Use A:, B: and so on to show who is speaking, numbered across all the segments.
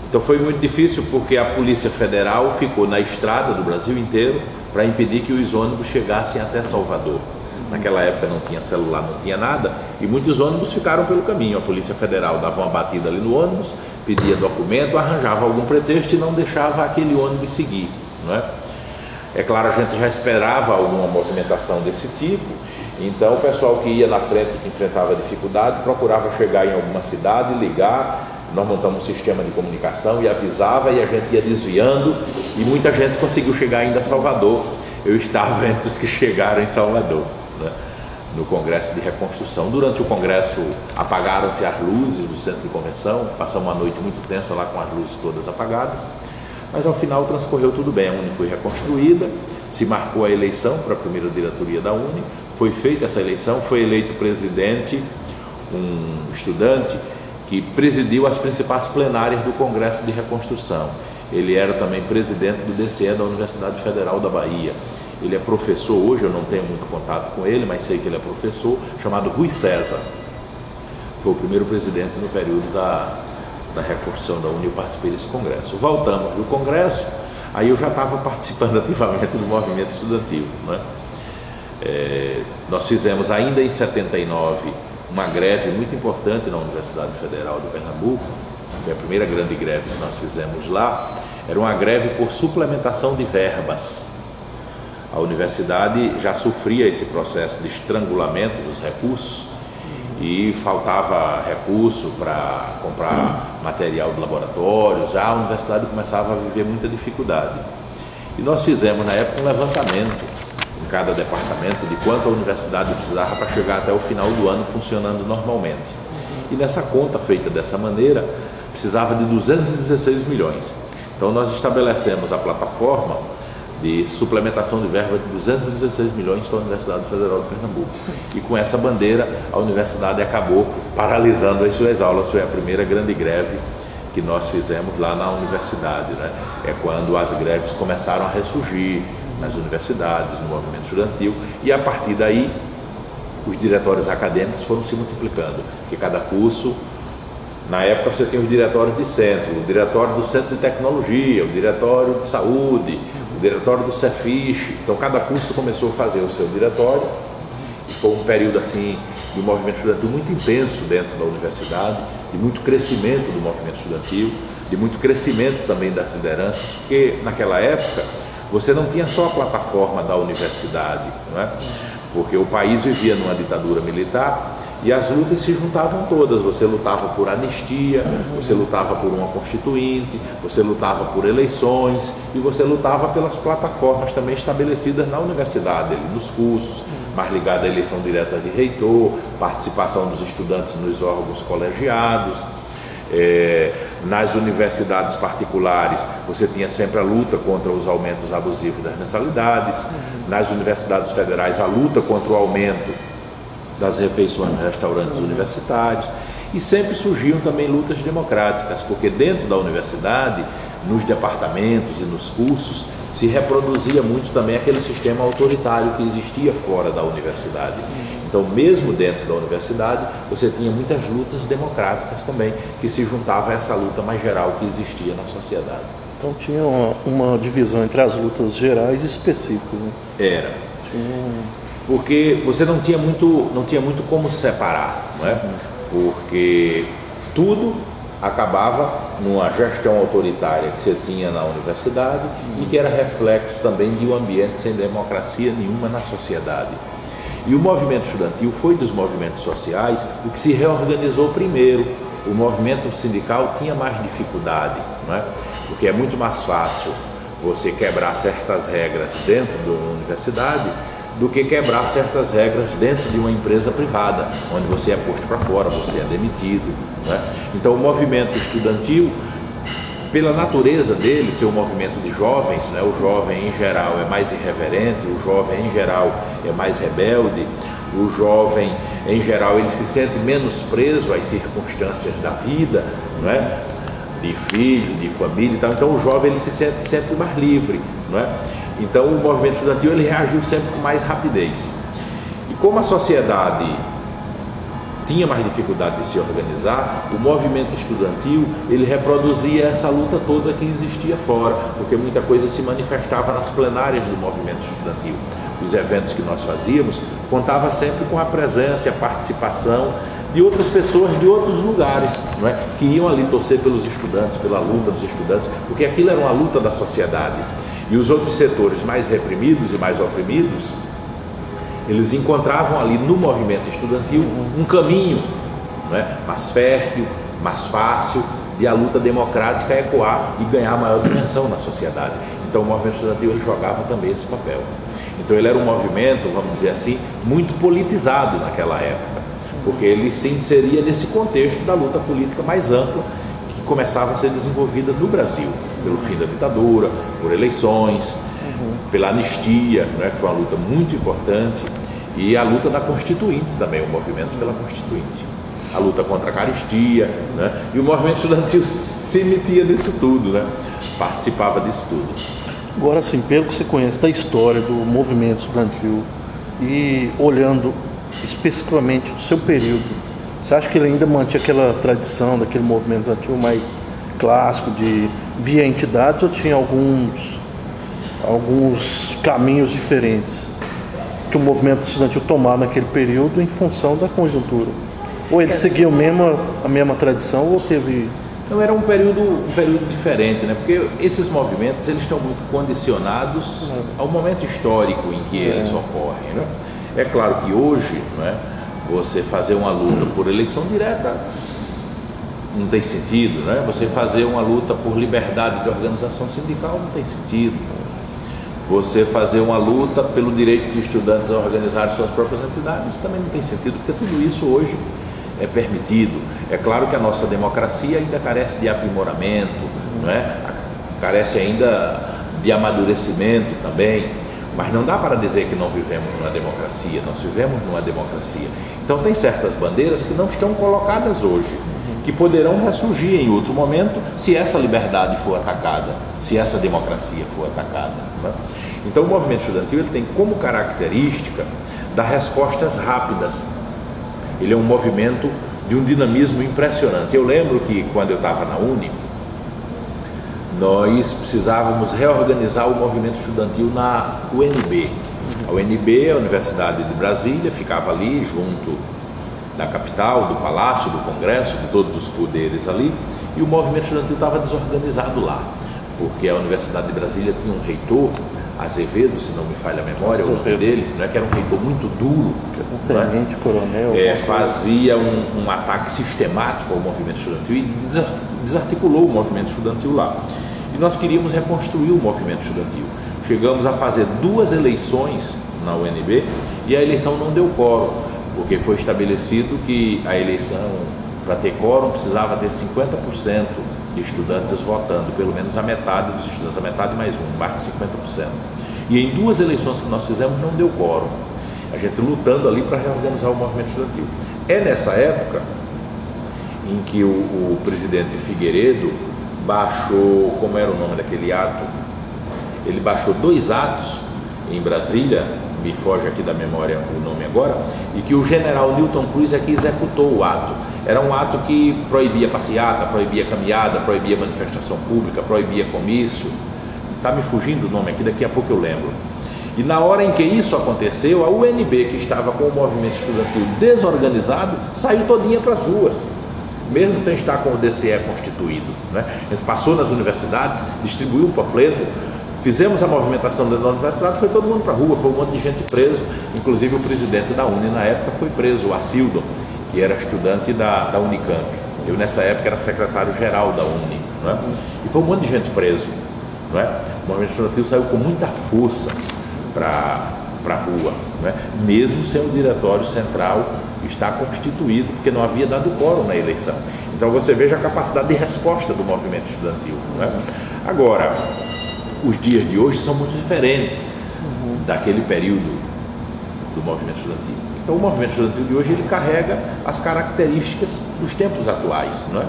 A: Então foi muito difícil porque a Polícia Federal ficou na estrada do Brasil inteiro para impedir que os ônibus chegassem até Salvador. Naquela época não tinha celular, não tinha nada, e muitos ônibus ficaram pelo caminho. A Polícia Federal dava uma batida ali no ônibus, pedia documento, arranjava algum pretexto e não deixava aquele ônibus seguir, não é? É claro, a gente já esperava alguma movimentação desse tipo, então o pessoal que ia na frente, que enfrentava dificuldade, procurava chegar em alguma cidade, ligar. Nós montamos um sistema de comunicação e avisava, e a gente ia desviando, e muita gente conseguiu chegar ainda a Salvador. Eu estava entre os que chegaram em Salvador, né, no Congresso de Reconstrução. Durante o Congresso apagaram-se as luzes do centro de convenção, passamos uma noite muito tensa lá com as luzes todas apagadas, mas ao final transcorreu tudo bem. A UNE foi reconstruída, se marcou a eleição para a primeira diretoria da UNE, foi feita essa eleição, foi eleito presidente um estudante que presidiu as principais plenárias do Congresso de Reconstrução. Ele era também presidente do DCE da Universidade Federal da Bahia. Ele é professor hoje, eu não tenho muito contato com ele, mas sei que ele é professor, chamado Rui César. Foi o primeiro presidente no período da reconstrução da UNE, eu participei desse congresso. Voltamos do congresso, aí eu já estava participando ativamente do movimento estudantil, né? Nós fizemos ainda em 79 uma greve muito importante na Universidade Federal de Pernambuco. Foi a primeira grande greve que nós fizemos lá. Era uma greve por suplementação de verbas. A universidade já sofria esse processo de estrangulamento dos recursos e faltava recurso para comprar material de laboratório. Já a universidade começava a viver muita dificuldade. E nós fizemos na época um levantamento em cada departamento de quanto a universidade precisava para chegar até o final do ano funcionando normalmente. E nessa conta feita dessa maneira, precisava de 216 milhões. Então nós estabelecemos a plataforma de suplementação de verba de 216 milhões para a Universidade Federal de Pernambuco. E com essa bandeira, a universidade acabou paralisando as suas aulas. Foi a primeira grande greve que nós fizemos lá na universidade, né? É quando as greves começaram a ressurgir nas universidades, no movimento estudantil, e a partir daí os diretórios acadêmicos foram se multiplicando, porque cada curso, na época você tinha os diretórios de centro, o diretório do centro de tecnologia, o diretório de saúde, o diretório do Cefish. Então cada curso começou a fazer o seu diretório, e foi um período assim de um movimento estudantil muito intenso dentro da universidade, de muito crescimento do movimento estudantil, de muito crescimento também das lideranças, porque naquela época você não tinha só a plataforma da universidade, não é? Porque o país vivia numa ditadura militar e as lutas se juntavam todas. Você lutava por anistia, você lutava por uma constituinte, você lutava por eleições e você lutava pelas plataformas também estabelecidas na universidade, ali, nos cursos, mais ligada à eleição direta de reitor, participação dos estudantes nos órgãos colegiados. Nas universidades particulares você tinha sempre a luta contra os aumentos abusivos das mensalidades. Nas universidades federais a luta contra o aumento das refeições nos restaurantes universitários, e sempre surgiam também lutas democráticas, porque dentro da universidade, nos departamentos e nos cursos, se reproduzia muito também aquele sistema autoritário que existia fora da universidade. Então, mesmo dentro da universidade, você tinha muitas lutas democráticas também, que se juntavam a essa luta mais geral que existia na sociedade.
B: Então tinha uma divisão entre as lutas gerais e específicas, né?
A: Era. Porque você não tinha muito como separar, não é? Porque tudo acabava numa gestão autoritária que você tinha na universidade e que era reflexo também de um ambiente sem democracia nenhuma na sociedade. E o movimento estudantil foi dos movimentos sociais o que se reorganizou primeiro. O movimento sindical tinha mais dificuldade, não é? Porque é muito mais fácil você quebrar certas regras dentro da universidade do que quebrar certas regras dentro de uma empresa privada, onde você é posto para fora, você é demitido, não é? Então o movimento estudantil, pela natureza dele ser um movimento de jovens, né? O jovem em geral é mais irreverente, o jovem em geral é mais rebelde, o jovem em geral ele se sente menos preso às circunstâncias da vida, não é? De filho, de família e tal. Então o jovem ele se sente sempre mais livre, não é? Então o movimento estudantil ele reagiu sempre com mais rapidez. E como a sociedade tinha mais dificuldade de se organizar, o movimento estudantil, ele reproduzia essa luta toda que existia fora, porque muita coisa se manifestava nas plenárias do movimento estudantil. Os eventos que nós fazíamos contava sempre com a presença e a participação de outras pessoas de outros lugares, não é? Que iam ali torcer pelos estudantes, pela luta dos estudantes, porque aquilo era uma luta da sociedade. E os outros setores mais reprimidos e mais oprimidos, eles encontravam ali no movimento estudantil um caminho, não é? Mais fértil, mais fácil de a luta democrática ecoar e ganhar maior dimensão na sociedade. Então o movimento estudantil ele jogava também esse papel. Então ele era um movimento, vamos dizer assim, muito politizado naquela época, porque ele se inseria nesse contexto da luta política mais ampla que começava a ser desenvolvida no Brasil, pelo fim da ditadura, por eleições, pela anistia, né, que foi uma luta muito importante, e a luta da Constituinte também, o movimento pela Constituinte, a luta contra a caristia, né, e o movimento estudantil se metia nisso tudo, né, participava disso tudo.
B: Agora, assim, pelo que você conhece da história do movimento estudantil e olhando especificamente o seu período, você acha que ele ainda mantinha aquela tradição daquele movimento estudantil mais clássico de via entidades ou tinha alguns caminhos diferentes que o movimento estudantil tomava naquele período em função da conjuntura? Ou eles seguiam a mesma tradição ou teve...
A: Não, era um período diferente, né? Porque esses movimentos eles estão muito condicionados ao momento histórico em que eles ocorrem, né? É claro que hoje, né, você fazer uma luta por eleição direta não tem sentido, né? Você fazer uma luta por liberdade de organização sindical não tem sentido. Você fazer uma luta pelo direito dos estudantes a organizar suas próprias entidades também não tem sentido, porque tudo isso hoje é permitido. É claro que a nossa democracia ainda carece de aprimoramento, não é? Carece ainda de amadurecimento também, mas não dá para dizer que não vivemos numa democracia, nós vivemos numa democracia. Então tem certas bandeiras que não estão colocadas hoje, que poderão ressurgir em outro momento se essa liberdade for atacada, se essa democracia for atacada, não é? Então o movimento estudantil ele tem como característica dar respostas rápidas. Ele é um movimento de um dinamismo impressionante. Eu lembro que quando eu estava na Uni, nós precisávamos reorganizar o movimento estudantil na UNB. A UNB, a Universidade de Brasília, ficava ali junto da capital, do Palácio, do Congresso, de todos os poderes ali, e o movimento estudantil estava desorganizado lá, porque a Universidade de Brasília tinha um reitor, Azevedo, se não me falha a memória, o nome dele, né, que era um reitor muito duro,
B: um tenente coronel,
A: fazia um ataque sistemático ao movimento estudantil e desarticulou o movimento estudantil lá. E nós queríamos reconstruir o movimento estudantil. Chegamos a fazer 2 eleições na UNB e a eleição não deu quórum, porque foi estabelecido que a eleição, para ter quórum, precisava ter 50% de estudantes votando, pelo menos a metade dos estudantes, a metade mais um, mais de 50%. E em 2 eleições que nós fizemos não deu quórum. A gente lutando ali para reorganizar o movimento estudantil. É nessa época em que o presidente Figueiredo baixou, como era o nome daquele ato? Ele baixou 2 atos em Brasília, me foge aqui da memória o nome agora, e que o general Newton Cruz é que executou o ato. Era um ato que proibia passeata, proibia caminhada, proibia manifestação pública, proibia comício. Está me fugindo o nome aqui, daqui a pouco eu lembro. E na hora em que isso aconteceu, a UNB, que estava com o movimento estudantil desorganizado, saiu todinha para as ruas, mesmo sem estar com o DCE constituído, né? A gente passou nas universidades, distribuiu um panfleto, fizemos a movimentação dentro da universidade, foi todo mundo para a rua, foi um monte de gente preso, inclusive o presidente da Uni na época foi preso, o Acildon, que era estudante da Unicamp. Eu nessa época era secretário-geral da Uni, não é? E foi um monte de gente preso, não é? O movimento estudantil saiu com muita força para a rua, não é? Mesmo sem o diretório central estar constituído, porque não havia dado quórum na eleição. Então você veja a capacidade de resposta do movimento estudantil, não é? Agora, os dias de hoje são muito diferentes daquele período do movimento estudantil. Então o movimento estudantil de hoje ele carrega as características dos tempos atuais, não é?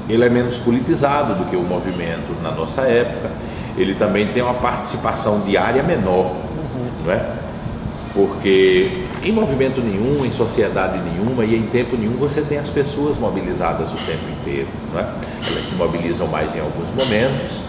A: Ele é menos politizado do que o movimento na nossa época. Ele também tem uma participação diária menor, não é? Porque Em movimento nenhum, em sociedade nenhuma e em tempo nenhum você tem as pessoas mobilizadas o tempo inteiro, não é? Elas se mobilizam mais em alguns momentos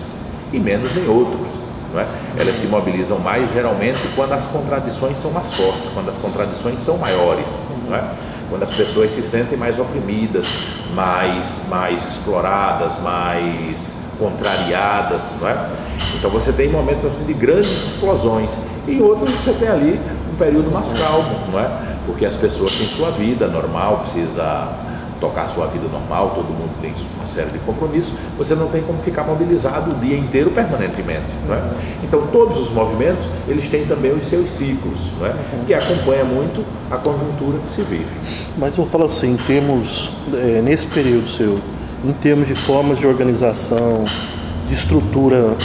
A: e menos em outros, não é? Elas se mobilizam mais geralmente quando as contradições são mais fortes, quando as contradições são maiores, não é? Quando as pessoas se sentem mais oprimidas, mais exploradas, mais contrariadas, não é? Então você tem momentos assim de grandes explosões e outros você tem ali um período mais calmo, não é? Porque as pessoas têm sua vida normal, precisa tocar sua vida normal, todo mundo tem uma série de compromissos, você não tem como ficar mobilizado o dia inteiro permanentemente, não é? Então todos os movimentos, eles têm também os seus ciclos, não é? Que acompanha muito a conjuntura que se vive.
B: Mas eu falo assim, em termos, nesse período seu, em termos de formas de organização, de estrutura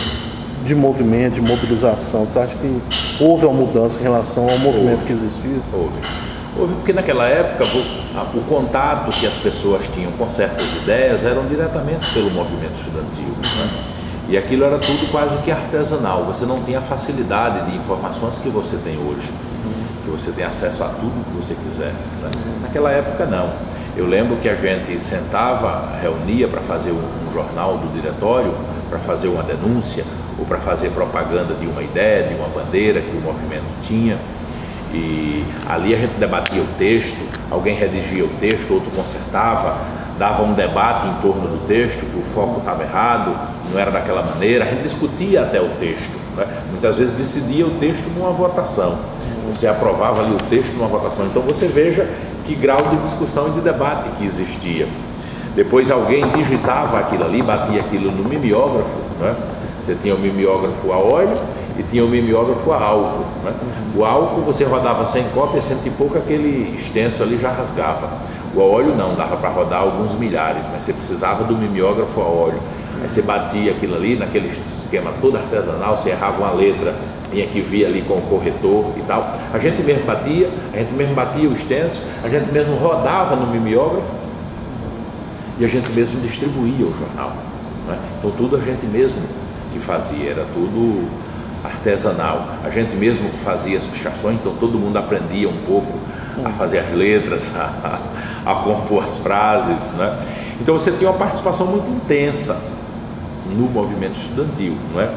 B: de movimento, de mobilização, você acha que houve uma mudança em relação ao movimento que existia?
A: Houve porque naquela época o contato que as pessoas tinham com certas ideias eram diretamente pelo movimento estudantil, né? E aquilo era tudo quase que artesanal, você não tinha a facilidade de informações que você tem hoje, que você tem acesso a tudo que você quiser, né? Naquela época não. Eu lembro que a gente sentava, reunia para fazer um jornal do diretório, para fazer uma denúncia ou para fazer propaganda de uma ideia, de uma bandeira que o movimento tinha. E ali a gente debatia o texto, alguém redigia o texto, outro consertava, dava um debate em torno do texto, que o foco estava errado, não era daquela maneira, a gente discutia até o texto, né? Muitas vezes decidia o texto numa votação, você aprovava ali o texto numa votação, então você veja que grau de discussão e de debate que existia. Depois alguém digitava aquilo ali, batia aquilo no mimeógrafo, né? Você tinha o mimeógrafo a óleo e tinha o mimeógrafo a álcool, né? O álcool você rodava 100 cópias, 100 e pouco, aquele extenso ali já rasgava. O a óleo não, dava para rodar alguns milhares, mas você precisava do mimeógrafo a óleo. Aí você batia aquilo ali, naquele esquema todo artesanal, você errava uma letra, tinha que vir ali com o corretor e tal. A gente mesmo batia o extenso, a gente mesmo rodava no mimeógrafo e a gente mesmo distribuía o jornal, né? Então tudo a gente mesmo que fazia, era tudo artesanal. A gente mesmo fazia as pichações, então todo mundo aprendia um pouco a fazer as letras, a compor as frases, né? Então você tinha uma participação muito intensa no movimento estudantil, não é?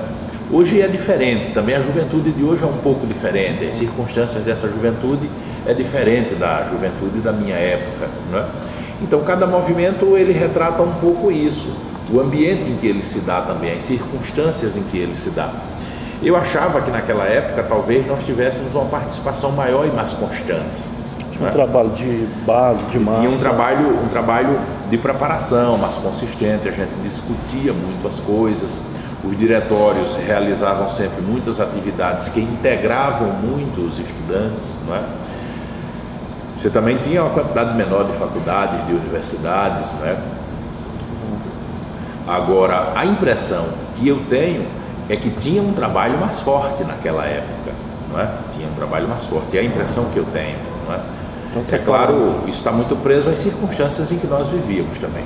A: Hoje é diferente, também a juventude de hoje é um pouco diferente, as circunstâncias dessa juventude é diferente da juventude da minha época, não é? Então cada movimento ele retrata um pouco isso, o ambiente em que ele se dá também, as circunstâncias em que ele se dá. Eu achava que naquela época talvez nós tivéssemos uma participação maior e mais constante.
B: Tinha um trabalho de base, de massa.
A: Tinha um trabalho de preparação mais consistente, a gente discutia muito as coisas, os diretórios realizavam sempre muitas atividades que integravam muito os estudantes, não é? Você também tinha uma quantidade menor de faculdades, de universidades, não é? Agora, a impressão que eu tenho é que tinha um trabalho mais forte naquela época, não é? Tinha um trabalho mais forte, é a impressão que eu tenho, não é? Então, é claro, isso está muito preso às circunstâncias em que nós vivíamos também.